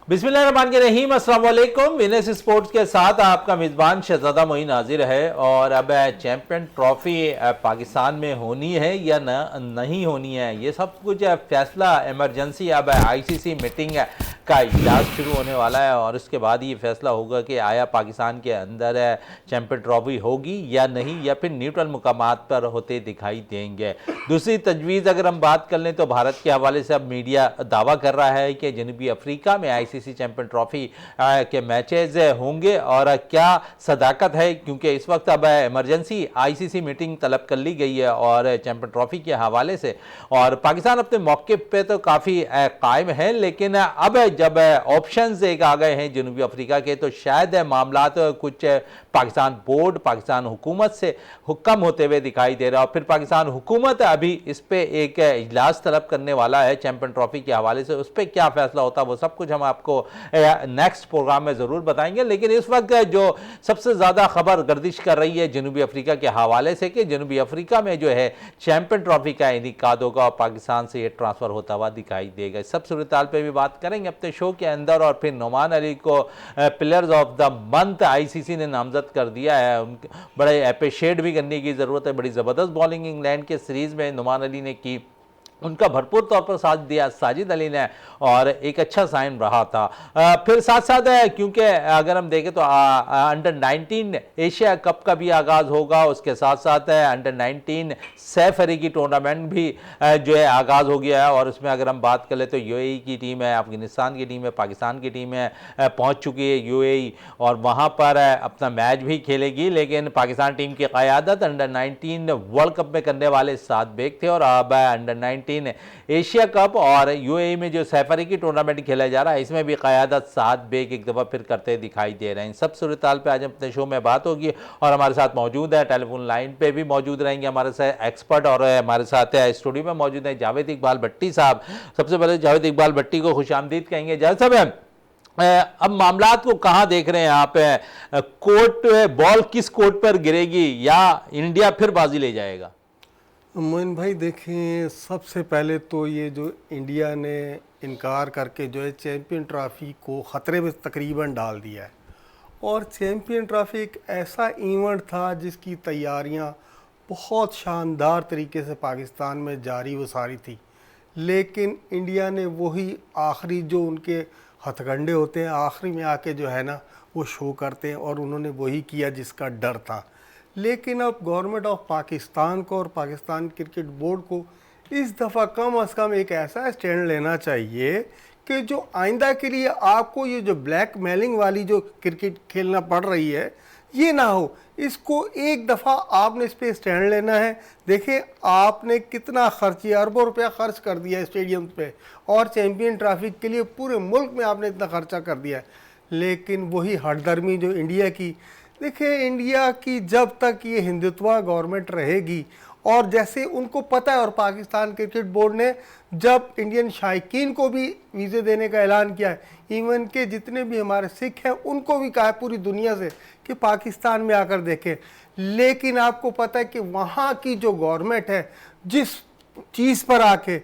बिस्मिल्लाहिर्रहमानिर्रहीम, अस्सलाम वालेकुम। विनेस स्पोर्ट्स के साथ आपका मेज़बान शहजादा मोइन हाजिर है। और अब चैंपियन ट्रॉफी पाकिस्तान में होनी है या नहीं होनी है, ये सब कुछ फैसला इमरजेंसी अब आईसीसी मीटिंग का इजलास शुरू होने वाला है और उसके बाद ये फैसला होगा कि आया पाकिस्तान के अंदर चैंपियन ट्रॉफी होगी या नहीं, या फिर न्यूट्रल मुकामात पर होते दिखाई देंगे। दूसरी तजवीज़ अगर हम बात कर लें तो भारत के हवाले से अब मीडिया दावा कर रहा है कि जनूबी अफ्रीका में आईसीसी चैंपियन ट्रॉफी के मैचेज होंगे और क्या सदाकत है, क्योंकि इस वक्त अब इमरजेंसी आईसीसी मीटिंग तलब कर ली गई है और चैंपियन ट्रॉफी के हवाले से। और पाकिस्तान अपने मौके पे तो काफ़ी कायम है, लेकिन अब जब ऑप्शंस एक आ गए हैं जनूबी अफ्रीका के, तो शायद मामला तो कुछ पाकिस्तान बोर्ड, पाकिस्तान हुकूमत से हुक्म होते हुए दिखाई दे रहा है। और फिर पाकिस्तान हुकूमत अभी इस पे एक इजलास तलब करने वाला है चैंपियन ट्रॉफी के हवाले से। उस पर क्या फैसला होता है वो सब कुछ हम आपको नेक्स्ट प्रोग्राम में ज़रूर बताएंगे। लेकिन इस वक्त जो सबसे ज़्यादा खबर गर्दिश कर रही है जनूबी अफ्रीका के हवाले से कि जनूबी अफ्रीका में जो है चैंपियन ट्रॉफी का इनेकाद होगा और पाकिस्तान से ये ट्रांसफ़र होता हुआ दिखाई देगा। सब सूरत हाल पर भी बात करेंगे अपने शो के अंदर। और फिर नुमान अली को players of the month ICC ने नामजद कर दिया है। उनके बड़े अप्रिशिएट भी करने की ज़रूरत है। बड़ी ज़बरदस्त बॉलिंग इंग्लैंड के सीरीज़ में नुमान अली ने की, उनका भरपूर तौर पर साथ दिया साजिद अली ने और एक अच्छा साइन रहा था। फिर साथ साथ है, क्योंकि अगर हम देखें तो अंडर 19 एशिया कप का भी आगाज़ होगा, उसके साथ साथ है अंडर 19 सैफ अफ्रीकी टूर्नामेंट भी जो है आगाज़ हो गया है। और उसमें अगर हम बात कर ले तो यूएई की टीम है, अफगानिस्तान की टीम है, पाकिस्तान की टीम है पहुँच चुकी है यूएई और वहाँ पर अपना मैच भी खेलेगी। लेकिन पाकिस्तान टीम की क़यादत अंडर 19 वर्ल्ड कप में करने वाले साद बेग थे और अब अंडर 19 एशिया कप और यूएई में जो सैफ अफ्रीकी टूर्नामेंट खेला जा रहा है, इसमें भी क़यादत साद बेग एक दफ़ा फिर करते दिखाई दे रहे हैं। सब सूरत हाल पे आज अपने शो में बात होगी और हमारे साथ मौजूद है, टेलीफोन लाइन पे भी मौजूद रहेंगे हमारे साथ एक्सपर्ट और हमारे साथ स्टूडियो में मौजूद है जावेद इकबाल भट्टी साहब। सबसे पहले जावेद इकबाल भट्टी को खुशामदीद कहेंगे। जावेद साहब, अब मामलात को कहाँ देख रहे हैं आप? कोर्ट बॉल किस कोर्ट पर गिरेगी या इंडिया फिर बाजी ले जाएगा? मोइन भाई देखें, सबसे पहले तो ये जो इंडिया ने इनकार करके जो है चैम्पियन ट्रॉफ़ी को ख़तरे में तकरीबन डाल दिया है। और चैम्पियन ट्रॉफ़ी एक ऐसा इवेंट था जिसकी तैयारियां बहुत शानदार तरीके से पाकिस्तान में जारी व सारी थी, लेकिन इंडिया ने वही आखिरी जो उनके हथकंडे होते हैं आखिरी में आके जो है ना वो शो करते हैं, और उन्होंने वही किया जिसका डर था। लेकिन अब गवर्नमेंट ऑफ पाकिस्तान को और पाकिस्तान क्रिकेट बोर्ड को इस दफ़ा कम अज़ कम एक ऐसा स्टैंड लेना चाहिए कि जो आइंदा के लिए आपको ये जो ब्लैक मेलिंग वाली जो क्रिकेट खेलना पड़ रही है ये ना हो। इसको एक दफ़ा आपने इस पर स्टैंड लेना है। देखिए आपने कितना खर्च किया, अरबों रुपया खर्च कर दिया स्टेडियम पे और चैम्पियन ट्रॉफी के लिए पूरे मुल्क में आपने इतना खर्चा कर दिया है। लेकिन वही हठधर्मी जो इंडिया की, देखिए इंडिया की जब तक ये हिंदुत्वा गवर्नमेंट रहेगी और जैसे उनको पता है, और पाकिस्तान क्रिकेट बोर्ड ने जब इंडियन शायकीन को भी वीज़े देने का ऐलान किया है, इवन के जितने भी हमारे सिख हैं उनको भी कहा है पूरी दुनिया से कि पाकिस्तान में आकर देखें। लेकिन आपको पता है कि वहाँ की जो गवर्नमेंट है जिस चीज़ पर आके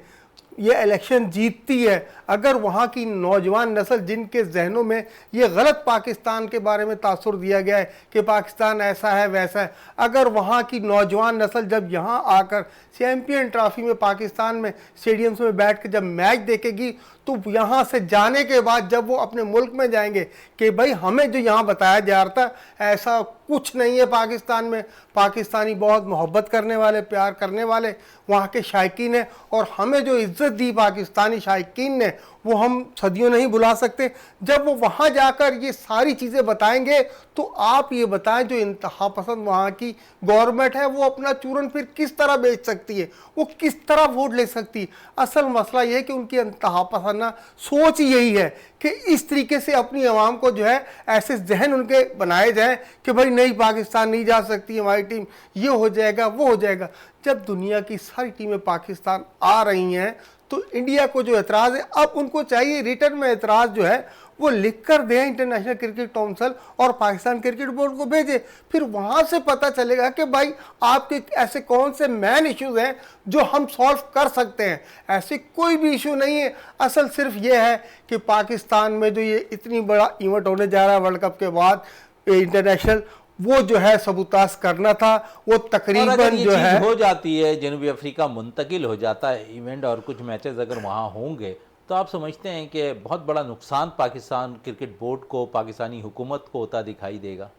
ये इलेक्शन जीतती है, अगर वहाँ की नौजवान नस्ल जिनके जहनों में ये गलत पाकिस्तान के बारे में तासुर दिया गया है कि पाकिस्तान ऐसा है वैसा है, अगर वहाँ की नौजवान नस्ल जब यहाँ आकर चैम्पियन ट्रॉफी में पाकिस्तान में स्टेडियम्स में बैठ कर जब मैच देखेगी तो यहाँ से जाने के बाद जब वो अपने मुल्क में जाएंगे कि भाई हमें जो यहाँ बताया जा रहा था ऐसा कुछ नहीं है पाकिस्तान में, पाकिस्तानी बहुत मोहब्बत करने वाले, प्यार करने वाले वहाँ के शायकीन हैं और हमें जो इज़्ज़त दी पाकिस्तानी शायकीन ने वो हम सदियों नहीं भुला सकते। जब वो वहाँ जाकर ये सारी चीज़ें बताएंगे तो आप ये बताएं जो इंतहा पसंद वहाँ की गवर्नमेंट है वो अपना चूरन फिर किस तरह बेच सकती है, वो किस तरह वोट ले सकती है। असल मसला ये है कि उनकी इंतहा पसंद ना सोच यही है कि इस तरीके से अपनी आवाम को जो है ऐसे जहन उनके बनाए जाएं कि भाई नहीं पाकिस्तान नहीं जा सकती हमारी टीम, ये हो जाएगा वो हो जाएगा। जब दुनिया की सारी टीमें पाकिस्तान आ रही हैं तो इंडिया को जो एतराज़ है अब उनको चाहिए रिटर्न में एतराज़ जो है वो लिख कर दें इंटरनेशनल क्रिकेट काउंसिल और पाकिस्तान क्रिकेट बोर्ड को भेजें। फिर वहाँ से पता चलेगा कि भाई आपके ऐसे कौन से मेन इश्यूज हैं जो हम सॉल्व कर सकते हैं। ऐसे कोई भी इशू नहीं है। असल सिर्फ ये है कि पाकिस्तान में जो ये इतनी बड़ा इवेंट होने जा रहा है वर्ल्ड कप के बाद इंटरनेशनल, वो जो है सबूताज करना था। वो और तकरीबन अगर ये जो चीज है हो जाती है, जनूबी अफ्रीका मुंतकिल हो जाता है इवेंट और कुछ मैचेस अगर वहाँ होंगे, तो आप समझते हैं कि बहुत बड़ा नुकसान पाकिस्तान क्रिकेट बोर्ड को, पाकिस्तानी हुकूमत को होता दिखाई देगा?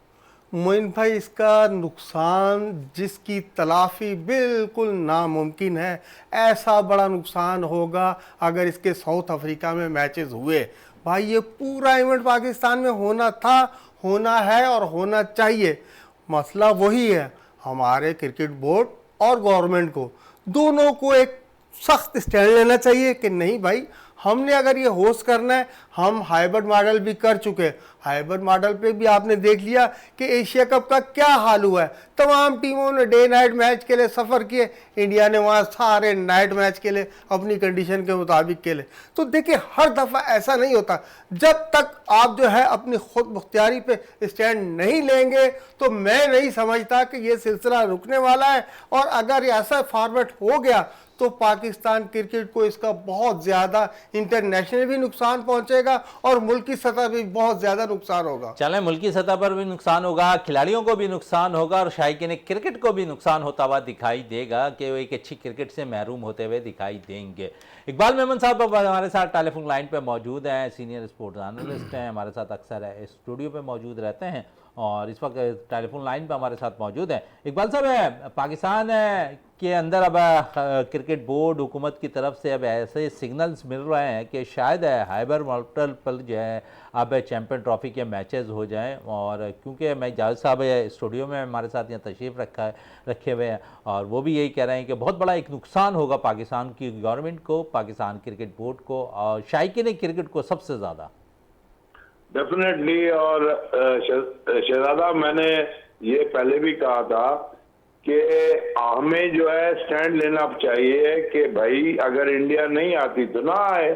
मोइन भाई, इसका नुकसान जिसकी तलाफी बिल्कुल नामुमकिन है, ऐसा बड़ा नुकसान होगा अगर इसके साउथ अफ्रीका में मैचेस हुए। भाई ये पूरा इवेंट पाकिस्तान में होना था, होना है और होना चाहिए। मसला वही है, हमारे क्रिकेट बोर्ड और गवर्नमेंट को दोनों को एक सख्त स्टैंड लेना चाहिए कि नहीं भाई, हमने अगर ये होस्ट करना है, हम हाइब्रिड मॉडल भी कर चुके। हाइब्रिड मॉडल पे भी आपने देख लिया कि एशिया कप का क्या हाल हुआ है। तमाम टीमों ने डे नाइट मैच के लिए सफ़र किए, इंडिया ने वहाँ सारे नाइट मैच के लिए अपनी कंडीशन के मुताबिक के लिए। तो देखिए, हर दफ़ा ऐसा नहीं होता। जब तक आप जो है अपनी खुद मुख्तियारी पे स्टैंड नहीं लेंगे, तो मैं नहीं समझता कि ये सिलसिला रुकने वाला है। और अगर ऐसा फॉर्मेट हो गया तो पाकिस्तान क्रिकेट को इसका बहुत ज़्यादा इंटरनेशनल भी नुकसान पहुंचेगा और मुल्की सतह भी बहुत ज़्यादा नुकसान होगा। चलें, मुल्की सतह पर भी नुकसान होगा, खिलाड़ियों को भी नुकसान होगा और शायकीन क्रिकेट को भी नुकसान होता हुआ दिखाई देगा कि वो एक अच्छी क्रिकेट से महरूम होते हुए दिखाई देंगे। इकबाल मेमन साहब अब हमारे साथ टेलीफोन लाइन पर मौजूद हैं, सीनियर स्पोर्ट्स एनालिस्ट हैं, हमारे साथ अक्सर स्टूडियो पर मौजूद रहते हैं और इस वक्त टेलीफोन लाइन पर हमारे साथ मौजूद हैं। इकबाल साहब, पाकिस्तान के अंदर अब क्रिकेट बोर्ड हुकूमत की तरफ से अब ऐसे सिग्नल्स मिल रहे हैं कि शायद हाइबर मॉडल पर जो है अब चैम्पियन ट्रॉफी के मैचेस हो जाएं। और क्योंकि मैं जावेद साहब स्टूडियो में हमारे साथ यहाँ तशरीफ़ रखे हुए हैं और वो भी यही कह रहे हैं कि बहुत बड़ा एक नुकसान होगा पाकिस्तान की गवर्नमेंट को, पाकिस्तान क्रिकेट बोर्ड को और शायकीन क्रिकेट को सबसे ज़्यादा। डेफिनेटली। और शहजादा, मैंने ये पहले भी कहा था कि हमें जो है स्टैंड लेना चाहिए कि भाई अगर इंडिया नहीं आती तो ना आए,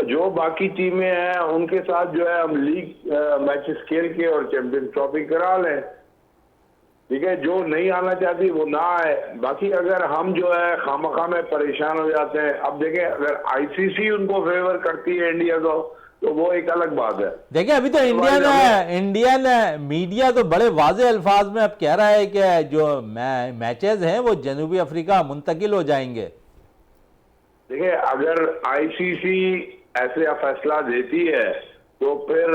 जो बाकी टीमें हैं उनके साथ जो है हम लीग मैचेस खेल के और चैंपियंस ट्रॉफी करा लें। ठीक है, जो नहीं आना चाहती वो ना आए। बाकी अगर हम जो है खामखा में परेशान हो जाते हैं, अब देखें अगर आईसीसी उनको फेवर करती है इंडिया को तो वो एक अलग बात है। देखिए, अभी तो इंडियन मीडिया तो बड़े वाज़े अल्फाज में अब कह रहा है कि जो मैचेस हैं वो जनूबी अफ्रीका मुंतकिल हो जाएंगे। देखिए, अगर आईसीसी ऐसे फैसला देती है तो फिर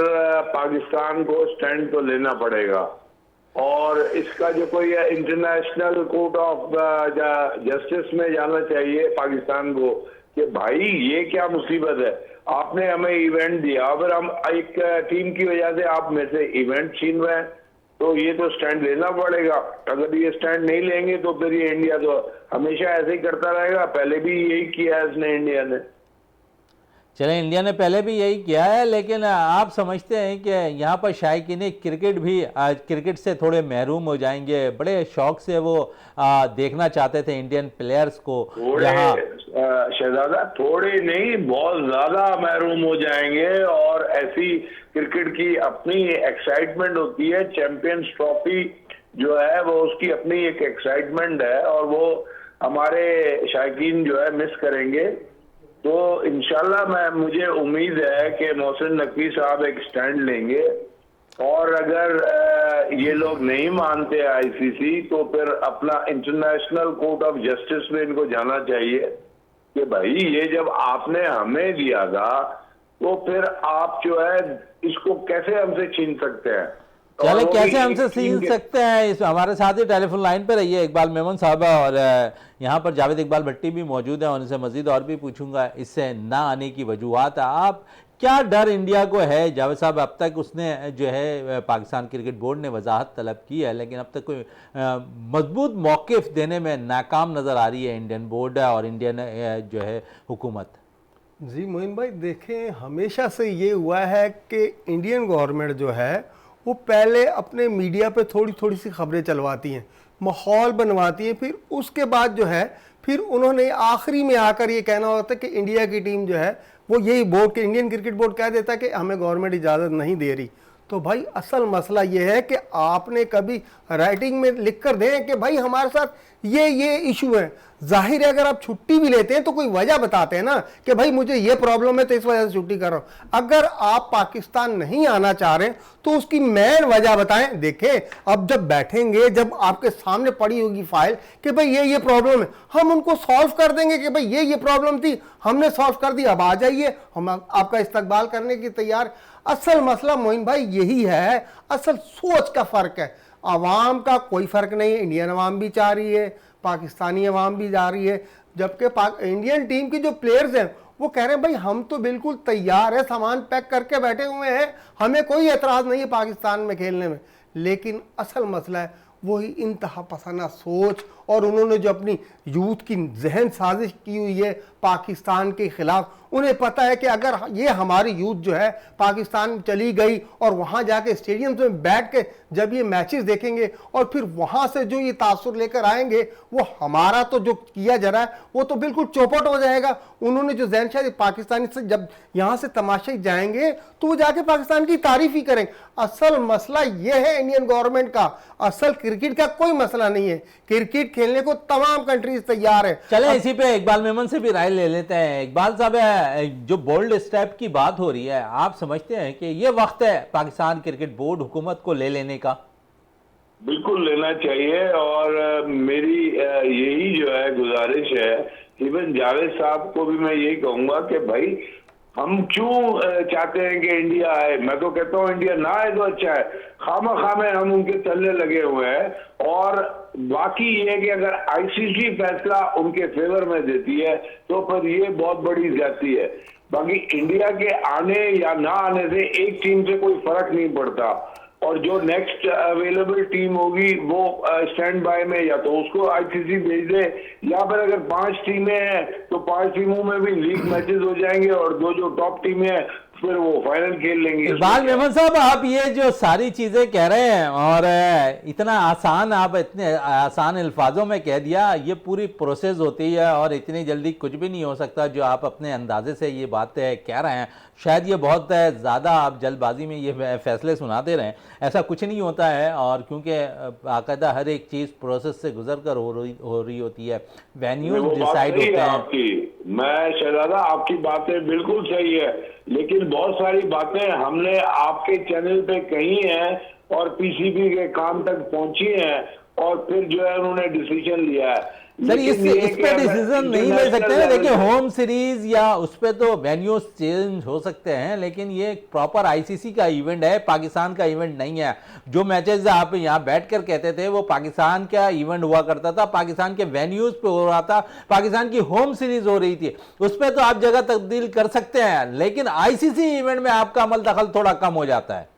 पाकिस्तान को स्टैंड तो लेना पड़ेगा और इसका जो कोई इंटरनेशनल कोर्ट ऑफ जस्टिस में जाना चाहिए पाकिस्तान को कि भाई ये क्या मुसीबत है, आपने हमें इवेंट दिया, फिर हम एक टीम की वजह से आप में से इवेंट छीन रहे हैं, तो ये तो स्टैंड लेना पड़ेगा। अगर ये स्टैंड नहीं लेंगे तो फिर ये इंडिया तो हमेशा ऐसे ही करता रहेगा। पहले भी यही किया है इसने, इंडिया ने। चले, इंडिया ने पहले भी यही किया है, लेकिन आप समझते हैं कि यहाँ पर शायकीन क्रिकेट भी क्रिकेट से थोड़े महरूम हो जाएंगे? बड़े शौक से वो देखना चाहते थे इंडियन प्लेयर्स को। शहजादा, थोड़े नहीं बहुत ज्यादा महरूम हो जाएंगे। और ऐसी क्रिकेट की अपनी एक्साइटमेंट होती है, चैंपियंस ट्रॉफी जो है वो उसकी अपनी एक एक्साइटमेंट है और वो हमारे शायकीन जो है मिस करेंगे। तो इंशाल्लाह मुझे उम्मीद है कि मोहसिन नकवी साहब एक स्टैंड लेंगे और अगर ये लोग नहीं मानते आईसीसी तो फिर अपना इंटरनेशनल कोर्ट ऑफ जस्टिस में इनको जाना चाहिए कि भाई ये जब आपने हमें दिया था तो फिर आप जो है इसको कैसे हमसे छीन सकते हैं। चले, कैसे हमसे छीन सकते हैं? इस हमारे साथ ही टेलीफोन लाइन पर रहिए इकबाल मेमन साहब और यहाँ पर जावेद इकबाल भट्टी भी मौजूद हैं और उनसे मजीद और भी पूछूंगा इससे ना आने की वजूहत। आप क्या डर इंडिया को है जावेद साहब? अब तक उसने जो है पाकिस्तान क्रिकेट बोर्ड ने वजाहत तलब की है, लेकिन अब तक कोई मजबूत मौक़िफ़ देने में नाकाम नज़र आ रही है इंडियन बोर्ड और इंडियन जो है हुकूमत। जी मोइन भाई, देखें हमेशा से ये हुआ है कि इंडियन गवर्नमेंट जो है वो पहले अपने मीडिया पे थोड़ी थोड़ी सी खबरें चलवाती हैं, माहौल बनवाती हैं, फिर उसके बाद जो है फिर उन्होंने आखिरी में आकर ये कहना होता है कि इंडिया की टीम जो है वो यही बोर्ड के इंडियन क्रिकेट बोर्ड कह देता है कि हमें गवर्नमेंट इजाज़त नहीं दे रही। तो भाई असल मसला ये है कि आपने कभी राइटिंग में लिख कर दें कि भाई हमारे साथ ये इशू है। जाहिर है अगर आप छुट्टी भी लेते हैं तो कोई वजह बताते हैं ना कि भाई मुझे ये प्रॉब्लम है तो इस वजह से छुट्टी कर रहा हूं। अगर आप पाकिस्तान नहीं आना चाह रहे तो उसकी मेन वजह बताएं। देखें अब जब बैठेंगे, जब आपके सामने पड़ी होगी फाइल कि भाई ये प्रॉब्लम है, हम उनको सॉल्व कर देंगे कि भाई ये प्रॉब्लम थी, हमने सॉल्व कर दी, अब आ जाइए, हम आपका इस्तकबाल करने की तैयार। असल मसला मोइन भाई यही है, असल सोच का फर्क है। अवाम का कोई फर्क नहीं है, इंडियन अवाम भी चाह रही है, पाकिस्तानी अवाम भी जा रही है, जबकि इंडियन टीम की जो प्लेयर्स हैं वो कह रहे हैं भाई हम तो बिल्कुल तैयार है, सामान पैक करके बैठे हुए हैं, हमें कोई एतराज़ नहीं है पाकिस्तान में खेलने में। लेकिन असल मसला है वही इंतहा पसंद सोच, और उन्होंने जो अपनी यूथ की जहन साजिश की हुई है पाकिस्तान के खिलाफ। उन्हें पता है कि अगर ये हमारी यूथ जो है पाकिस्तान चली गई और वहाँ जाके स्टेडियम में बैठ के जब ये मैचेस देखेंगे और फिर वहाँ से जो ये तासुर लेकर आएंगे, वो हमारा तो जो किया जा रहा है वो तो बिल्कुल चौपट हो जाएगा। उन्होंने जो जहन शायद पाकिस्तानी से जब यहाँ से तमाशे जाएंगे तो वो जाके पाकिस्तान की तारीफ ही करेंगे। असल मसला ये है इंडियन गवर्नमेंट का, असल क्रिकेट का कोई मसला नहीं है। क्रिकेट खेलने को तमाम कंट्रीज तैयार है। चलें इसी पे इकबाल मेमन से भी राय ले लेते हैं। इकबाल साहब, जो बोल्ड स्टेप की बात हो रही है, आप समझते हैं कि ये वक्त है पाकिस्तान क्रिकेट बोर्ड हुकूमत को ले लेने का? बिल्कुल लेना चाहिए, और मेरी यही जो है गुजारिश है, इवन जावेद साहब को भी मैं यही कहूंगा कि भाई हम क्यों चाहते हैं कि इंडिया आए। मैं तो कहता हूँ इंडिया ना आए तो अच्छा है, खामा खामे हम उनके तल्ले लगे हुए हैं। और बाकी ये है कि अगर आईसीसी फैसला उनके फेवर में देती है तो फिर ये बहुत बड़ी ज्यादती है। बाकी इंडिया के आने या ना आने से एक टीम से कोई फर्क नहीं पड़ता, और जो नेक्स्ट अवेलेबल टीम होगी वो स्टैंड बाय में या तो उसको आईसीसी भेज दे, या फिर अगर 5 टीमें हैं तो 5 टीमों में भी लीग मैचेस हो जाएंगे, और जो टॉप टीमें हैं फिर वो फाइनल खेल लेंगे। इकबाल मेमन साहब, आप ये जो सारी चीजें कह रहे हैं और इतना आसान, आप इतने आसान अल्फाजों में कह दिया, ये पूरी प्रोसेस होती है और इतनी जल्दी कुछ भी नहीं हो सकता जो आप अपने अंदाजे से ये बातें कह रहे हैं। शायद ये बहुत ज़्यादा आप जल्दबाजी में ये फैसले सुना दे रहे हैं, ऐसा कुछ नहीं होता है। और क्योंकि बाकायदा हर एक चीज़ प्रोसेस से गुजर कर हो रही होती है, वेन्यूज डिसाइड होते हैं। मैं शहजादा आपकी बातें बिल्कुल सही है, लेकिन बहुत सारी बातें हमने आपके चैनल पे कही हैं और पीसीबी के काम तक पहुंची हैं, और फिर जो है उन्होंने डिसीजन लिया है। सर इस पे डिसीजन नहीं ले सकते। देखिए होम सीरीज या उस पे तो वेन्यूज चेंज हो सकते हैं, लेकिन ये प्रॉपर आईसीसी का इवेंट है, पाकिस्तान का इवेंट नहीं है। जो मैचेस आप यहाँ बैठकर कहते थे वो पाकिस्तान का इवेंट हुआ करता था, पाकिस्तान के वेन्यूज पे हो रहा था, पाकिस्तान की होम सीरीज हो रही थी, उस पर तो आप जगह तब्दील कर सकते हैं, लेकिन आईसीसी इवेंट में आपका अमल दखल थोड़ा कम हो जाता है।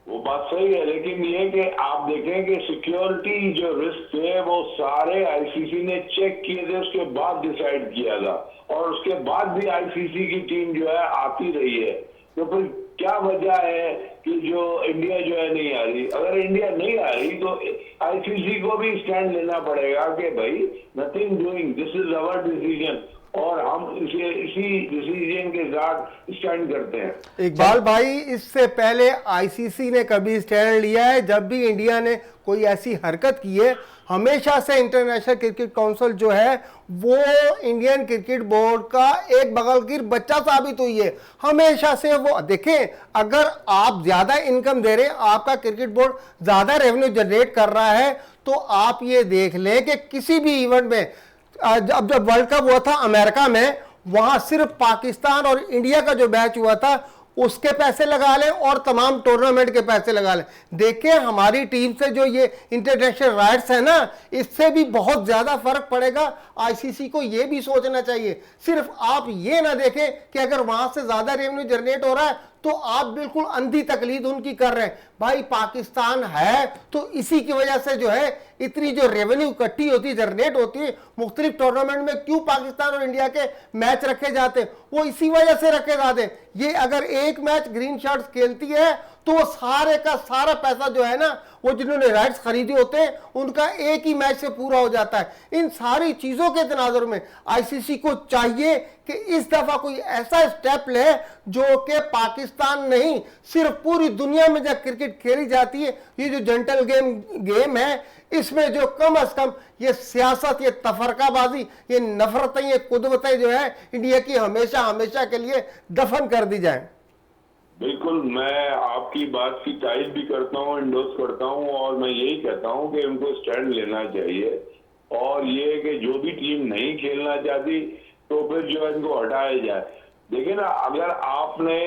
वो बात सही है, लेकिन ये कि आप देखें कि सिक्योरिटी जो रिस्क थे वो सारे आईसीसी ने चेक किए थे, उसके बाद डिसाइड किया था, और उसके बाद भी आईसीसी की टीम जो है आती रही है। तो फिर क्या वजह है कि जो इंडिया जो है नहीं आ रही? अगर इंडिया नहीं आ रही तो आईसीसी को भी स्टैंड लेना पड़ेगा कि भाई nothing doing, this is our decision, और हम इसी डिसीजन के साथ स्टैंड करते हैं। इकबाल भाई, इससे पहले आईसीसी ने कभी स्टैंड लिया है? जब भी इंडिया ने कोई ऐसी हरकत की है, हमेशा से इंटरनेशनल क्रिकेट काउंसिल जो है वो इंडियन क्रिकेट बोर्ड का एक बगलगिर बच्चा साबित हुई है। हमेशा से वो देखें, अगर आप ज्यादा इनकम दे रहे हैं, आपका क्रिकेट बोर्ड ज्यादा रेवेन्यू जनरेट कर रहा है, तो आप ये देख लें कि किसी भी इवेंट में, अब जब वर्ल्ड कप हुआ था अमेरिका में, वहां सिर्फ पाकिस्तान और इंडिया का जो मैच हुआ था उसके पैसे लगा लें और तमाम टूर्नामेंट के पैसे लगा लें। देखिए हमारी टीम से जो ये इंटरनेशनल राइट्स है ना, इससे भी बहुत ज्यादा फर्क पड़ेगा। आईसीसी को ये भी सोचना चाहिए। सिर्फ आप ये ना देखें कि अगर वहां से ज्यादा रेवेन्यू जनरेट हो रहा है तो आप बिल्कुल अंधी तकलीद उनकी कर रहे हैं। भाई पाकिस्तान है तो इसी की वजह से जो है इतनी जो रेवेन्यू इकट्ठी होती है, जनरेट होती है, मुख्तलिफ टूर्नामेंट में क्यों पाकिस्तान और इंडिया के मैच रखे जाते हैं, वो इसी वजह से रखे जाते हैं। ये अगर एक मैच ग्रीन शर्ट्स खेलती है तो वो सारे का सारा पैसा जो है ना, वो जिन्होंने राइट्स खरीदे होते हैं उनका एक ही मैच से पूरा हो जाता है। इन सारी चीजों के तनाजुर में आईसीसी को चाहिए कि इस दफा कोई ऐसा स्टेप ले जो कि पाकिस्तान नहीं सिर्फ पूरी दुनिया में जब क्रिकेट खेली जाती है, ये जो जेंटल गेम है, इसमें जो कम अज कम ये सियासत, ये तफरकाबाजी, ये नफरतें, ये कुदवतें जो है इंडिया की हमेशा हमेशा के लिए दफन कर दी जाए। बिल्कुल, मैं आपकी बात की तारीफ भी करता हूँ, इंडोर्स करता हूँ, और मैं यही कहता हूँ कि उनको स्टैंड लेना चाहिए। और ये कि जो भी टीम नहीं खेलना चाहती तो फिर जो है इनको हटाया जाए। देखिए ना, अगर आपने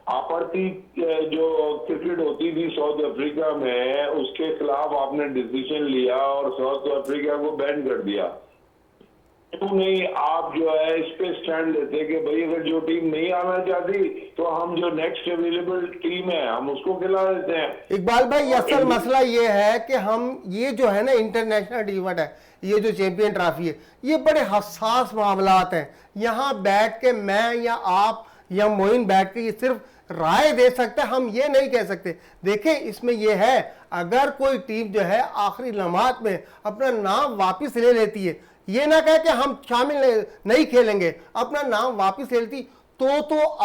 आपत्ति जो क्रिकेट होती थी साउथ अफ्रीका में, उसके खिलाफ आपने डिसीजन लिया और साउथ अफ्रीका को बैन कर दिया, क्यों नहीं आप जो है इस पे स्टैंड लेते कि भाई अगर जो टीम नहीं आना चाहती तो हम जो नेक्स्ट अवेलेबल टीम है हम उसको खिला देते हैं। इकबाल भाई, असल मसला ये है कि हम ये जो है ना इंटरनेशनल इवेंट है, ये जो चैंपियन ट्रॉफी है, ये बड़े हसास मामलात हैं। यहाँ बैठ के मैं या आप या मोइन बैठ के ये सिर्फ राय दे सकते हैं, हम ये नहीं कह सकते। देखें, इसमें ये है, अगर कोई टीम जो है आखिरी लम्हात में अपना नाम वापस ले लेती है, ये ना कहे कि हम शामिल नहीं खेलेंगे, अपना नाम वापस ले लेती, तो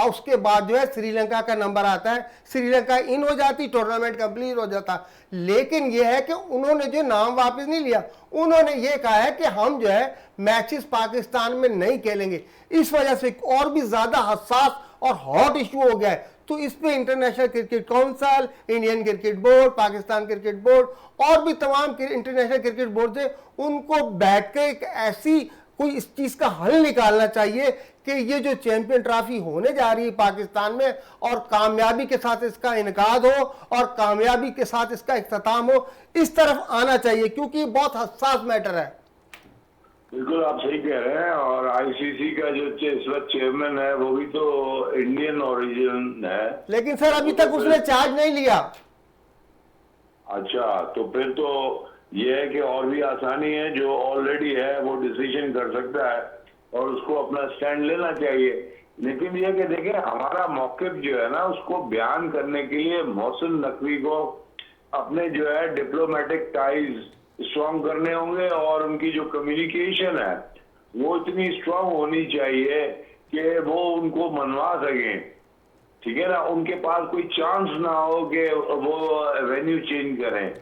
उसके बाद जो है श्रीलंका का नंबर आता है, श्रीलंका इन हो जाती, टूर्नामेंट कंप्लीट हो जाता। लेकिन यह है कि उन्होंने जो नाम वापस नहीं लिया, उन्होंने ये कहा है कि हम जो है मैचेस पाकिस्तान में नहीं खेलेंगे। इस वजह से और भी ज्यादा हसास और हॉट इशू हो गया है। तो इस पे international cricket council, Indian cricket board, Pakistan cricket board और भी तमाम इंटरनेशनल क्रिकेट बोर्ड से उनको बैठ के एक ऐसी कोई इस चीज का हल निकालना चाहिए कि ये जो चैंपियन ट्रॉफी होने जा रही है पाकिस्तान में, और कामयाबी के साथ इसका इनकाद हो और कामयाबी के साथ इसका इख्तिताम हो, इस तरफ आना चाहिए, क्योंकि बहुत हसास मैटर है। बिल्कुल आप सही कह रहे हैं। और आईसीसी का जो इस वक्त चेयरमैन है वो भी तो इंडियन ओरिजिन है, लेकिन सर अभी तक उसने चार्ज नहीं लिया। अच्छा, तो फिर तो ये है कि और भी आसानी है, जो ऑलरेडी है वो डिसीजन कर सकता है और उसको अपना स्टैंड लेना चाहिए। लेकिन ये कि देखिए, हमारा मौक़िफ़ जो है ना उसको बयान करने के लिए मोहसिन नकवी को अपने जो है डिप्लोमेटिक टाइज स्ट्रॉन्ग करने होंगे, और उनकी जो कम्युनिकेशन है वो इतनी स्ट्रॉन्ग होनी चाहिए कि वो उनको मनवा सकें, ठीक है ना, उनके पास कोई चांस ना हो कि वो वेन्यू चेंज करें।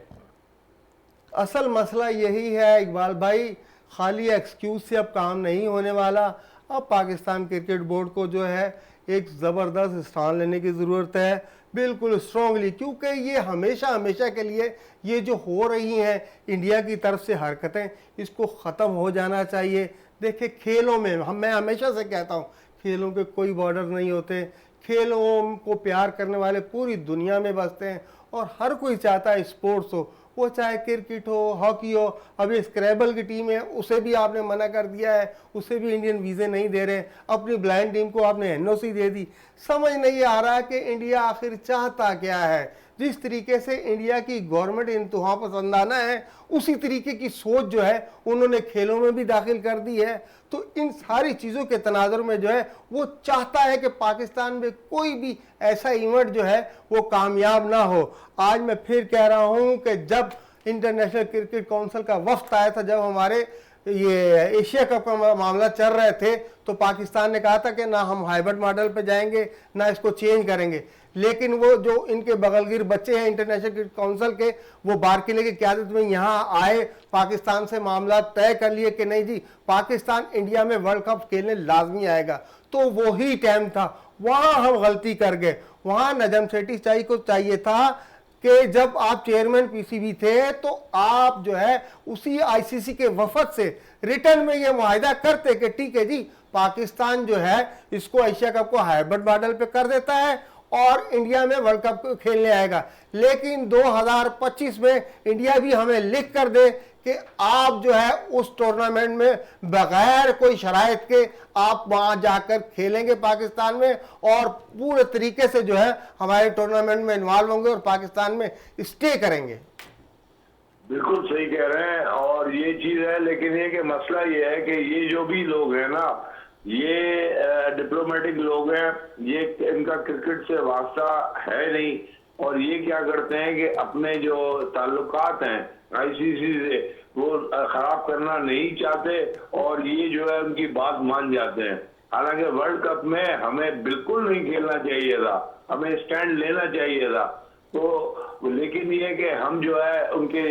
असल मसला यही है इकबाल भाई, खाली एक्सक्यूज से अब काम नहीं होने वाला। अब पाकिस्तान क्रिकेट बोर्ड को जो है एक ज़बरदस्त स्टैंड लेने की ज़रूरत है, बिल्कुल स्ट्रॉन्गली, क्योंकि ये हमेशा हमेशा के लिए ये जो हो रही हैं इंडिया की तरफ से हरकतें, इसको ख़त्म हो जाना चाहिए। देखिए, खेलों में मैं हमेशा से कहता हूँ, खेलों के कोई बॉर्डर नहीं होते, खेलों को प्यार करने वाले पूरी दुनिया में बसते हैं, और हर कोई चाहता है स्पोर्ट्स हो, वो चाहे क्रिकेट हो, हॉकी हो। अभी स्क्रैबल की टीम है, उसे भी आपने मना कर दिया है, उसे भी इंडियन वीज़े नहीं दे रहे। अपनी ब्लाइंड टीम को आपने एनओसी दे दी। समझ नहीं आ रहा कि इंडिया आखिर चाहता क्या है। जिस तरीके से इंडिया की गवर्नमेंट इंतहा पसंदाना है, उसी तरीके की सोच जो है उन्होंने खेलों में भी दाखिल कर दी है। तो इन सारी चीज़ों के तनाजुर में जो है वो चाहता है कि पाकिस्तान में कोई भी ऐसा इवेंट जो है वो कामयाब ना हो। आज मैं फिर कह रहा हूँ कि जब इंटरनेशनल क्रिकेट काउंसिल का वफ्द आया था, जब हमारे ये एशिया कप का मामला चल रहे थे, तो पाकिस्तान ने कहा था कि ना हम हाइब्रिड मॉडल पे जाएंगे, ना इसको चेंज करेंगे। लेकिन वो जो इनके बगलगिर बच्चे हैं इंटरनेशनल क्रिकेट काउंसिल के, वो बारकिले की क़यादत में यहाँ आए, पाकिस्तान से मामला तय कर लिए कि नहीं जी, पाकिस्तान इंडिया में वर्ल्ड कप खेलने लाजमी आएगा। तो वही टाइम था, वहाँ हम गलती कर गए। वहाँ नजम सेठी को चाहिए था कि जब आप चेयरमैन पीसीबी थे तो आप जो है उसी आईसीसी के वफद से रिटर्न में ये मुआहिदा करते कि ठीक है जी, पाकिस्तान जो है इसको एशिया कप को हाइब्रिड मॉडल पे कर देता है और इंडिया में वर्ल्ड कप खेलने आएगा। लेकिन 2025 में इंडिया भी हमें लिख कर दे कि आप जो है उस टूर्नामेंट में बगैर कोई शराइत के आप वहां जाकर खेलेंगे पाकिस्तान में, और पूरे तरीके से जो है हमारे टूर्नामेंट में इन्वॉल्व होंगे और पाकिस्तान में स्टे करेंगे। बिल्कुल सही कह रहे हैं, और ये चीज है। लेकिन ये कि मसला ये है कि ये जो भी लोग हैं ना, ये डिप्लोमेटिक लोग हैं, ये इनका क्रिकेट से वास्ता है नहीं, और ये क्या करते हैं कि अपने जो ताल्लुकात हैं आईसीसी से वो खराब करना नहीं चाहते, और ये जो है उनकी बात मान जाते हैं। हालांकि वर्ल्ड कप में हमें बिल्कुल नहीं खेलना चाहिए था, हमें स्टैंड लेना चाहिए था। तो लेकिन ये कि हम जो है उनके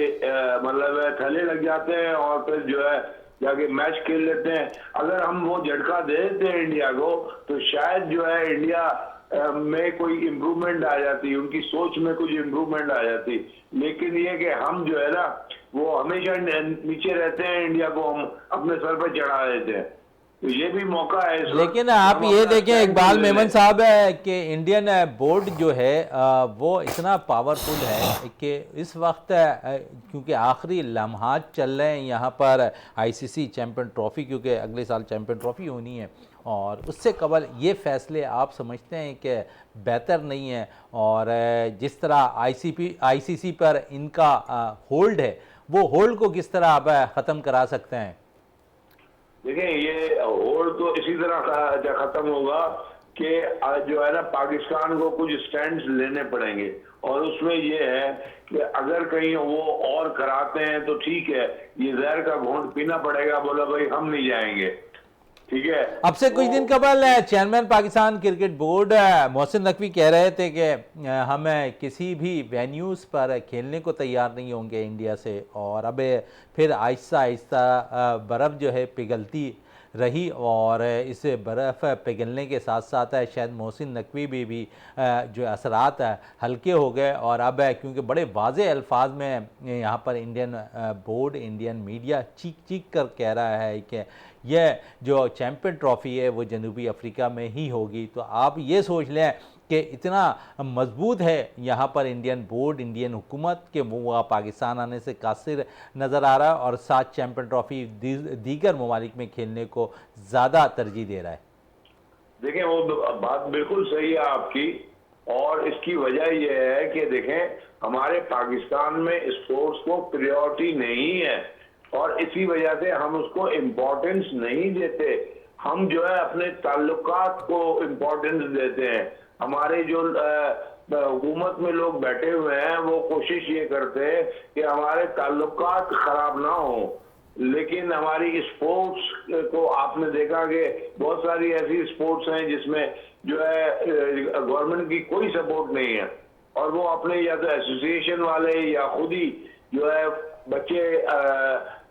मतलब थले लग जाते हैं और फिर जो है जाके मैच खेल लेते हैं। अगर हम वो झटका दे देते हैं इंडिया को तो शायद जो है इंडिया में कोई इम्प्रूवमेंट आ जाती, उनकी सोच में कुछ इम्प्रूवमेंट आ जाती। लेकिन ये कि हम जो है ना वो हमेशा नीचे रहते हैं, इंडिया को हम अपने सर पर चढ़ा देते हैं। तो ये भी मौका है इस वक्त लेकिन आप हम ये अपना देखें स्टैंड इकबाल ले मेमन लें। साहब है कि इंडियन बोर्ड जो है वो इतना पावरफुल है कि इस वक्त क्योंकि आखिरी लम्हात चल रहे हैं यहाँ पर आईसीसी चैंपियन ट्रॉफी, क्योंकि अगले साल चैंपियन ट्रॉफी होनी है, और उससे कबल ये फैसले आप समझते हैं कि बेहतर नहीं है, और जिस तरह आईसीसी पर इनका होल्ड है वो होल्ड को किस तरह आप ख़त्म करा सकते हैं? देखिए ये होड़ तो इसी तरह खत्म होगा कि जो है ना पाकिस्तान को कुछ स्टैंड्स लेने पड़ेंगे, और उसमें ये है कि अगर कहीं वो और कराते हैं तो ठीक है, ये जहर का घूंट पीना पड़ेगा, बोला भाई हम नहीं जाएंगे, ठीक है। अब से कुछ दिन कबल chairman Pakistan cricket board Mohsin Naqvi कह रहे थे कि हम किसी भी वेन्यूज़ पर खेलने को तैयार नहीं होंगे इंडिया से, और अब फिर आहिस्ता आहिस्ता बर्फ़ जो है पिघलती रही, और इस बर्फ़ पिघलने के साथ साथ शायद मोहसिन नकवी भी जो असरात हल्के हो गए, और अब क्योंकि बड़े वाज़े अल्फाज में यहाँ पर इंडियन बोर्ड, इंडियन मीडिया चीख चीख कर कह रहा है कि यह जो चैम्पियन ट्रॉफ़ी है वो जनूबी अफ्रीका में ही होगी। तो आप ये सोच लें कि इतना मजबूत है यहाँ पर इंडियन बोर्ड, इंडियन हुकूमत कि वो पाकिस्तान आने से कासिर नज़र आ रहा है, और साथ चैम्पियन ट्रॉफ़ी दीगर ममालिक में खेलने को ज़्यादा तरजीह दे रहा है। देखें वो बात बिल्कुल सही है आपकी, और इसकी वजह यह है कि देखें हमारे पाकिस्तान में स्पोर्ट्स को प्रायोरिटी नहीं है, और इसी वजह से हम उसको इम्पोर्टेंस नहीं देते। हम जो है अपने ताल्लुकात को इम्पोर्टेंस देते हैं। हमारे जो हुकूमत में लोग बैठे हुए हैं वो कोशिश ये करते हैं कि हमारे ताल्लुकात खराब ना हो, लेकिन हमारी स्पोर्ट्स को आपने देखा कि बहुत सारी ऐसी स्पोर्ट्स हैं जिसमें जो है गवर्नमेंट की कोई सपोर्ट नहीं है, और वो अपने या तो एसोसिएशन वाले या खुद ही जो है बच्चे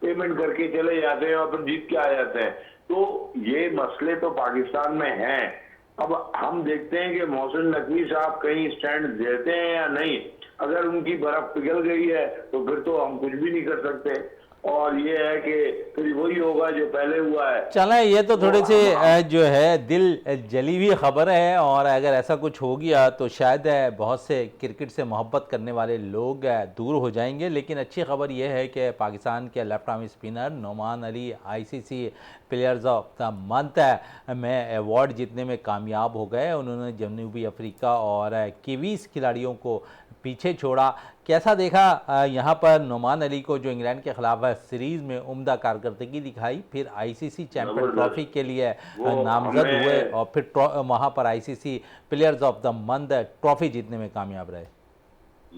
पेमेंट करके चले जाते हैं और फिर जीत के आ जाते हैं। तो ये मसले तो पाकिस्तान में हैं। अब हम देखते हैं कि मोहसिन नकवी साहब कहीं स्टैंड देते हैं या नहीं। अगर उनकी बर्फ पिघल गई है तो फिर तो हम कुछ भी नहीं कर सकते, और ये है कि फिर वही होगा जो पहले हुआ है। चलें, ये तो थोड़े से जो है दिल जली हुई खबर है, और अगर ऐसा कुछ हो गया तो शायद बहुत से क्रिकेट से मोहब्बत करने वाले लोग दूर हो जाएंगे। लेकिन अच्छी खबर यह है कि पाकिस्तान के left arm spinner Noman Ali ICC players of the month में अवार्ड जीतने में कामयाब हो गए। उन्होंने जनूबी अफ्रीका और कीवीज़ खिलाड़ियों को पीछे छोड़ा। कैसा देखा यहाँ पर नोमान अली को, जो इंग्लैंड के खिलाफ सीरीज़ में उम्दा कारकर्दगी दिखाई, फिर आईसीसी चैंपियन ट्रॉफी के लिए नामजद हुए, और फिर वहाँ पर ICC players of the month trophy जीतने में कामयाब रहे।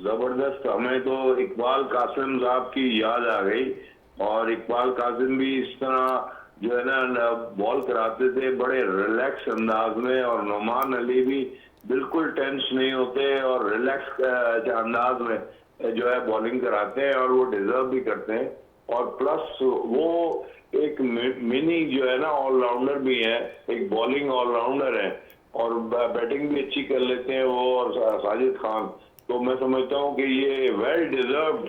जबरदस्त। हमें तो इकबाल कासिम साहब की याद आ गई, और इकबाल कासिम भी इस तरह जो है ना बॉल कराते थे बड़े रिलैक्स अंदाज में, और नोमान अली भी बिल्कुल टेंस नहीं होते और रिलैक्स अंदाज में जो है बॉलिंग कराते हैं, और वो डिजर्व भी करते हैं। और प्लस वो एक मिनी जो है ना ऑलराउंडर भी है, एक बॉलिंग ऑलराउंडर है, और बैटिंग भी अच्छी कर लेते हैं वो और साजिद खान। तो मैं समझता हूँ कि ये वेल डिजर्व्ड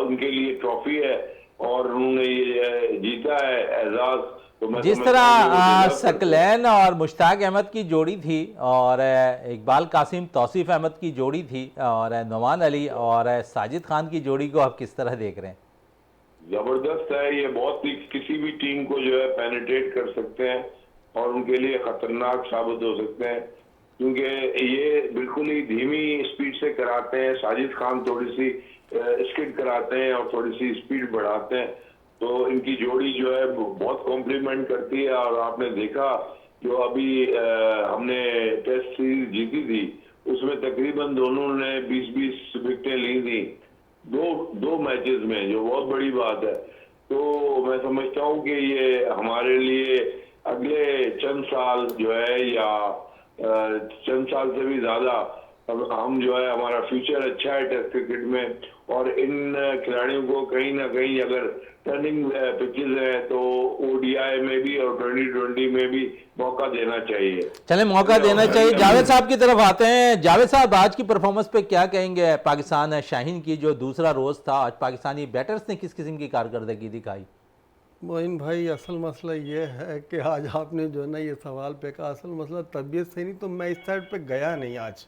उनके लिए ट्रॉफी है, और उन्होंने ये जीता है एजाज। तो जिस तरह सकलैन और मुश्ताक अहमद की जोड़ी थी, और इकबाल कासिम तौसीफ अहमद की जोड़ी थी, और नोमान अली और साजिद खान की जोड़ी को आप किस तरह देख रहे हैं? जबरदस्त है ये, बहुत ही किसी भी टीम को जो है पेनिट्रेट कर सकते हैं, और उनके लिए खतरनाक साबित हो सकते हैं, क्योंकि ये बिल्कुल ही धीमी स्पीड से कराते हैं। साजिद खान थोड़ी सी स्किड कराते हैं और थोड़ी सी स्पीड बढ़ाते हैं। तो इनकी जोड़ी जो है बहुत कॉम्प्लीमेंट करती है। और आपने देखा जो अभी हमने टेस्ट सीरीज जीती थी उसमें तकरीबन दोनों ने 20-20 विकेटें ली थी दो मैचेस में, जो बहुत बड़ी बात है। तो मैं समझता हूँ कि ये हमारे लिए अगले चंद साल जो है, या चंद साल से भी ज्यादा, हम जो है हमारा फ्यूचर अच्छा है टेस्ट क्रिकेट में, और इन खिलाड़ियों को कहीं ना कहीं अगर टर्निंग पिचेस है तो ओडीआई में भी और 2020 में भी मौका देना चाहिए। चले मौका देना चाहिए। जावेद साहब की तरफ आते हैं। जावेद साहब, आज की परफॉर्मेंस पे क्या कहेंगे? पाकिस्तान शाहीन की जो दूसरा रोज था, आज पाकिस्तानी बैटर्स ने किस किस्म की कारकर्दगी दिखाई? मोइन भाई, असल मसला ये है कि आज आपने जो है ना ये सवाल पे कहा, असल मसला तबीयत से नहीं, तो मैं इस साइड पे गया नहीं आज।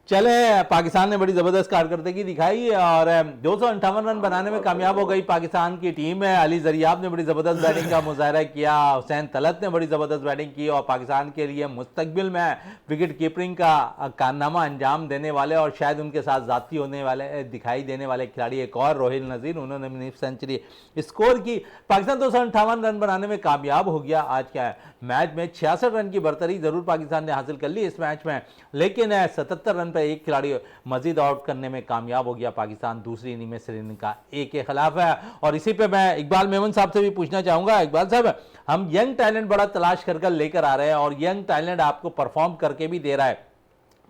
चले, पाकिस्तान ने बड़ी ज़बरदस्त कारकर्दगी दिखाई और 258 रन बनाने में कामयाब हो गई पाकिस्तान की टीम है। अली जरियाब ने बड़ी ज़बरदस्त बैटिंग का मुजाहरा किया, हुसैन तलत ने बड़ी ज़बरदस्त बैटिंग की और पाकिस्तान के लिए मुस्तकबिल में विकेट कीपिंग का कारनामा अंजाम देने वाले और शायद उनके साथ जाती होने वाले दिखाई देने वाले खिलाड़ी एक और रोहिल नज़ीर, उन्होंने भी सेंचुरी स्कोर की। पाकिस्तान 258 रन बनाने में कामयाब हो गया। आज क्या मैच में 66 रन की बरतरी ज़रूर पाकिस्तान ने हासिल कर ली इस मैच में, लेकिन 77 रन पर एक खिलाड़ी मजीद आउट करने में कामयाब हो गया पाकिस्तान। दूसरी इनिंग में श्रीलंका ए के खिलाफ है। और इसी पे मैं इकबाल मेमन साहब से भी पूछना चाहूंगा। इकबाल साहब, हम यंग टैलेंट बड़ा तलाश कर लेकर आ रहे हैं और यंग टैलेंट आपको परफॉर्म करके भी दे रहा है,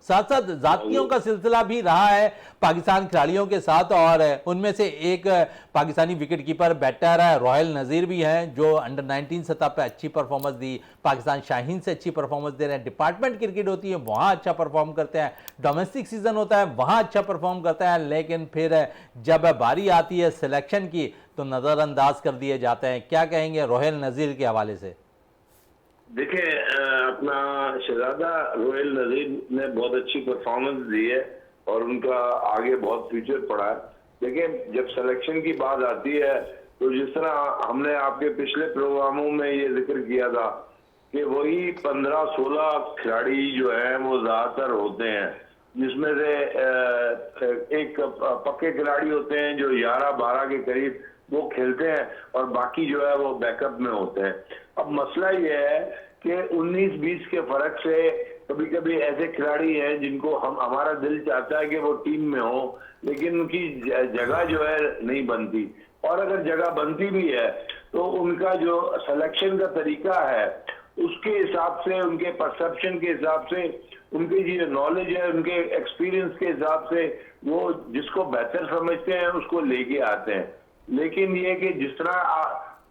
साथ साथ जातियों का सिलसिला भी रहा है पाकिस्तान खिलाड़ियों के साथ, और उनमें से एक पाकिस्तानी विकेट कीपर बैटर है रोहिल नज़ीर भी हैं, जो अंडर 19 सतह पे अच्छी परफॉर्मेंस दी, पाकिस्तान शाहीन से अच्छी परफॉर्मेंस दे रहे हैं। डिपार्टमेंट क्रिकेट होती है वहाँ अच्छा परफॉर्म करते हैं, डोमेस्टिक सीजन होता है वहाँ अच्छा परफॉर्म करते हैं, लेकिन फिर जब बारी आती है सिलेक्शन की तो नज़रअंदाज कर दिए जाते हैं। क्या कहेंगे रोहिल नज़ीर के हवाले से? देखिए, अपना शहजादा रोहिल नजीर ने बहुत अच्छी परफॉर्मेंस दी है और उनका आगे बहुत फ्यूचर पड़ा है। देखिए, जब सिलेक्शन की बात आती है तो जिस तरह हमने आपके पिछले प्रोग्रामों में ये जिक्र किया था कि वही 15-16 खिलाड़ी जो हैं वो ज्यादातर होते हैं, जिसमें से एक पक्के खिलाड़ी होते हैं जो 11-12 के करीब वो खेलते हैं और बाकी जो है वो बैकअप में होते हैं। अब मसला ये है कि 19-20 के फर्क से कभी कभी ऐसे खिलाड़ी हैं जिनको हमारा दिल चाहता है कि वो टीम में हो, लेकिन उनकी जगह जो है नहीं बनती, और अगर जगह बनती भी है तो उनका जो सिलेक्शन का तरीका है उसके हिसाब से, उनके परसेप्शन के हिसाब से, उनकी जो नॉलेज है, उनके एक्सपीरियंस के हिसाब से वो जिसको बेहतर समझते हैं उसको लेके आते हैं। लेकिन ये कि जिस तरह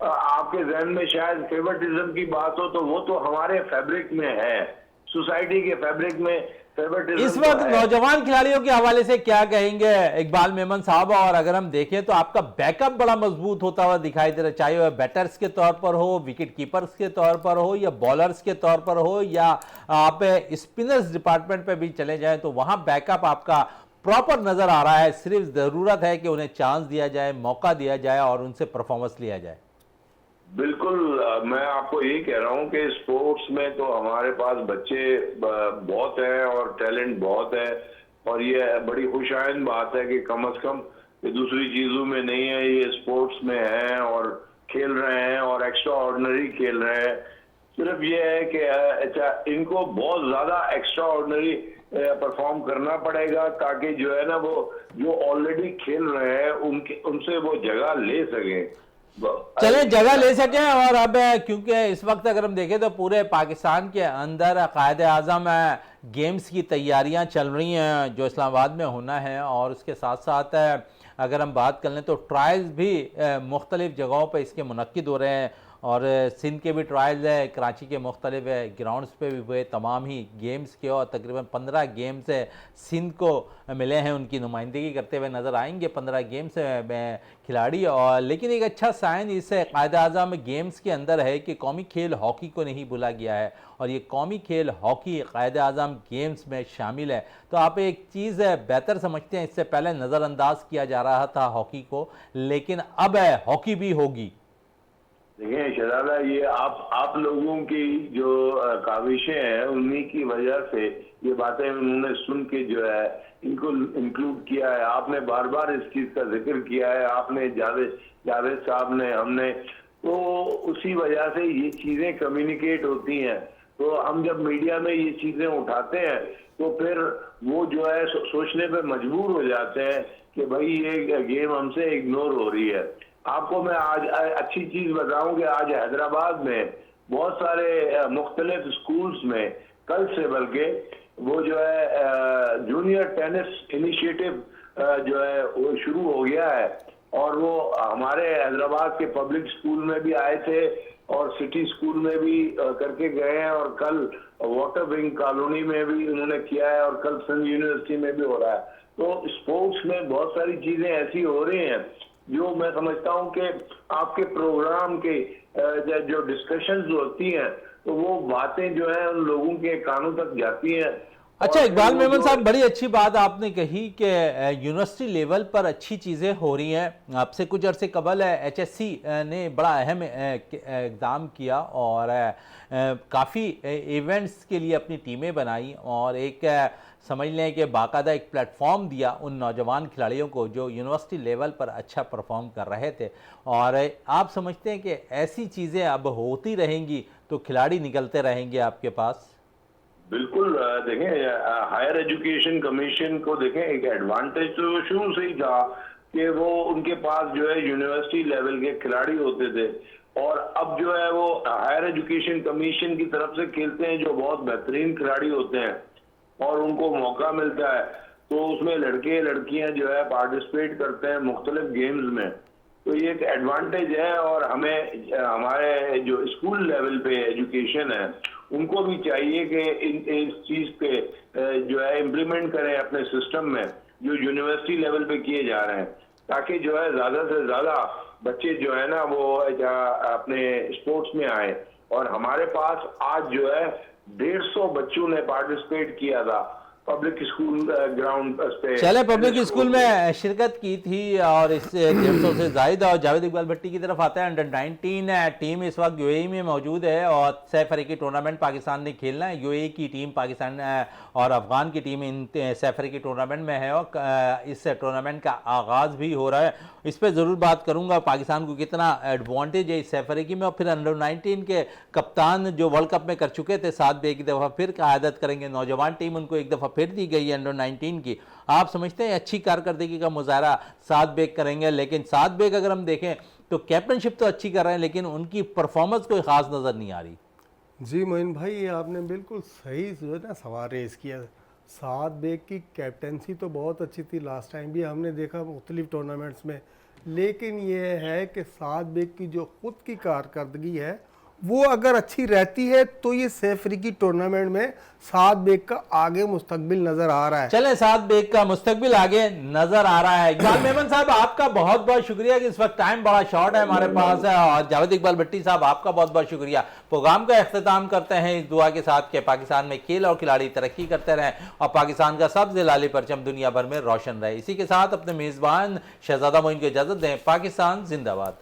आपके जहन में शायद फेवरेटिज्म की बात हो, तो वो तो हमारे फैब्रिक में है, सोसाइटी के फैब्रिक में फेवरेटिज्म इस वक्त नौजवान खिलाड़ियों के हवाले से क्या कहेंगे इकबाल मेमन साहब? और अगर हम देखें तो आपका बैकअप बड़ा मजबूत होता हुआ दिखाई दे रहा है, चाहे वह बैटर्स के तौर पर हो, विकेट कीपर्स के तौर पर हो, या बॉलर्स के तौर पर हो, या आप स्पिनर्स डिपार्टमेंट पे भी चले जाएं तो वहां बैकअप आपका प्रॉपर नजर आ रहा है। सिर्फ जरूरत है कि उन्हें चांस दिया जाए, मौका दिया जाए और उनसे परफॉर्मेंस लिया जाए। बिल्कुल, मैं आपको यही कह रहा हूं कि स्पोर्ट्स में तो हमारे पास बच्चे बहुत हैं और टैलेंट बहुत है, और ये बड़ी खुशाइन बात है कि कम से कम ये दूसरी चीजों में नहीं है, ये स्पोर्ट्स में है और खेल रहे हैं और एक्स्ट्रा ऑर्डिनरी खेल रहे हैं। सिर्फ ये है कि अच्छा, इनको बहुत ज्यादा एक्स्ट्रा ऑर्डिनरी परफॉर्म करना पड़ेगा ताकि जो है ना वो जो ऑलरेडी खेल रहे हैं उनसे वो जगह ले सकें, चले जगह ले सकें। और अब क्योंकि इस वक्त अगर हम देखें तो पूरे पाकिस्तान के अंदर कायदे आज़म गेम्स की तैयारियां चल रही हैं जो इस्लामाबाद में होना है, और उसके साथ साथ अगर हम बात कर लें तो ट्रायल्स भी मुख्तलिफ जगहों पर इसके मुनक्किद हो रहे हैं, और सिंध के भी ट्रायल्स है, कराची के मुख्तलिफ ग्राउंड्स पे भी हुए तमाम ही गेम्स के, और तकरीबन 15 गेम्स सिंध को मिले हैं, उनकी नुमाइंदगी करते हुए नज़र आएंगे 15 गेम्स में खिलाड़ी। और लेकिन एक अच्छा साइन इस कायद-ए-आज़म गेम्स के अंदर है कि कौमी खेल हॉकी को नहीं भूला गया है, और ये कौमी खेल हॉकी कायद-ए-आज़म गेम्स में शामिल है। तो आप एक चीज़ बेहतर समझते हैं, इससे पहले नज़रअंदाज किया जा रहा था हॉकी को, लेकिन अब हॉकी भी होगी। देखिए शहजादा, ये आप लोगों की जो काविशें हैं उन्हीं की वजह से ये बातें उन्होंने सुन के जो है इनको इंक्लूड किया है। आपने बार बार इस चीज का जिक्र किया है, आपने जावेद साहब ने, हमने, तो उसी वजह से ये चीजें कम्युनिकेट होती हैं। तो हम जब मीडिया में ये चीजें उठाते हैं तो फिर वो जो है सोचने पे मजबूर हो जाते हैं कि भाई ये गेम हमसे इग्नोर हो रही है। आपको मैं आज अच्छी चीज बताऊं कि आज हैदराबाद में बहुत सारे मुख्तलिफ स्कूल्स में कल से बल्कि वो जो है जूनियर टेनिस इनिशिएटिव जो है वो शुरू हो गया है, और वो हमारे हैदराबाद के पब्लिक स्कूल में भी आए थे और सिटी स्कूल में भी करके गए हैं, और कल वाटर विंग कॉलोनी में भी उन्होंने किया है, और कल संघ यूनिवर्सिटी में भी हो रहा है। तो स्पोर्ट्स में बहुत सारी चीजें ऐसी हो रही हैं जो मैं समझता हूं कि आपके प्रोग्राम के जो डिस्कशंस होती हैं तो वो बातें जो है उन लोगों के कानों तक जाती हैं। अच्छा, और इकबाल वो मेमन जो- साहब, बड़ी अच्छी बात आपने कही कि यूनिवर्सिटी लेवल पर अच्छी चीज़ें हो रही हैं। आपसे कुछ अरसे कबल HSC ने बड़ा अहम एग्ज़ाम किया और काफ़ी इवेंट्स के लिए अपनी टीमें बनाई और एक समझ लें कि बाकायदा एक प्लेटफॉर्म दिया उन नौजवान खिलाड़ियों को जो यूनिवर्सिटी लेवल पर अच्छा परफॉर्म कर रहे थे। और आप समझते हैं कि ऐसी चीज़ें अब होती रहेंगी तो खिलाड़ी निकलते रहेंगे आपके पास? बिल्कुल। देखें, हायर एजुकेशन कमीशन को देखें, एक एडवांटेज तो शुरू से ही था कि वो उनके पास जो है यूनिवर्सिटी लेवल के खिलाड़ी होते थे, और अब जो है वो हायर एजुकेशन कमीशन की तरफ से खेलते हैं जो बहुत बेहतरीन खिलाड़ी होते हैं और उनको मौका मिलता है, तो उसमें लड़के लड़कियां जो है पार्टिसिपेट करते हैं मुख्तलिफ गेम्स में। तो ये एक एडवांटेज है, और हमें हमारे जो स्कूल लेवल पे एजुकेशन है उनको भी चाहिए कि इस चीज पे जो है इम्प्लीमेंट करें अपने सिस्टम में जो यूनिवर्सिटी लेवल पे किए जा रहे हैं, ताकि जो है ज्यादा से ज्यादा बच्चे जो है ना वो अपने स्पोर्ट्स में आए। और हमारे पास आज जो है 150 बच्चों ने पार्टिसिपेट किया था पब्लिक स्कूल ग्राउंड पे। चले, पब्लिक स्कूल में शिरकत की थी और इससे 150 से ज़ायद। और जावेद इकबाल भट्टी की तरफ आता है। अंडर-19 टीम इस वक्त यूएई में मौजूद है और सैफ अफ्रीकी टूर्नामेंट पाकिस्तान ने खेलना है। यूएई की टीम पाकिस्तान और अफगान की टीम इन सैफ अफ्रीकी टूर्नामेंट में है और इस टूर्नामेंट का आगाज़ भी हो रहा है। इस पर ज़रूर बात करूँगा पाकिस्तान को कितना एडवांटेज है इस सैफ अफ्रीकी में। और फिर अंडर-19 के कप्तान जो वर्ल्ड कप में कर चुके थे, साथ एक दफ़ा फिर क़यादत करेंगे। नौजवान टीम उनको एक दफ़ा फिर दी गई है अंडर-19 की। आप समझते हैं अच्छी कारकर्दगी का मुजाहरा साद बेग करेंगे? लेकिन साद बेग अगर हम देखें तो कैप्टनशिप तो अच्छी कर रहे हैं लेकिन उनकी परफॉर्मेंस कोई ख़ास नज़र नहीं आ रही। जी मोइन भाई, ये आपने बिल्कुल सही जो है ना सवाल रेज किया। साद बेग की कैप्टनसी तो बहुत अच्छी थी, लास्ट टाइम भी हमने देखा मुख्तलिफ टूर्नामेंट्स में। लेकिन ये है कि साद बेग की जो खुद की कारकर्दगी है वो अगर अच्छी रहती है तो ये सैफ अफ्रीकी टूर्नामेंट में साद बेग का आगे मुस्तकबिल नजर आ रहा है। चले, साद बेग का मुस्तकबिल आगे नजर आ रहा है। इकबाल मेमन साहब, आपका बहुत बहुत शुक्रिया कि इस वक्त टाइम बड़ा शॉर्ट है हमारे पास है। और जावेद इकबाल भट्टी साहब, आपका बहुत बहुत शुक्रिया। प्रोग्राम का अख्ताम करते हैं इस दुआ के साथ कि पाकिस्तान में खेल और खिलाड़ी तरक्की करते रहें और पाकिस्तान का सब्ज़ लाली परचम दुनिया भर में रोशन रहे। इसी के साथ अपने मेज़बान शहजादा मोइन को इजाज़त दें। पाकिस्तान जिंदाबाद।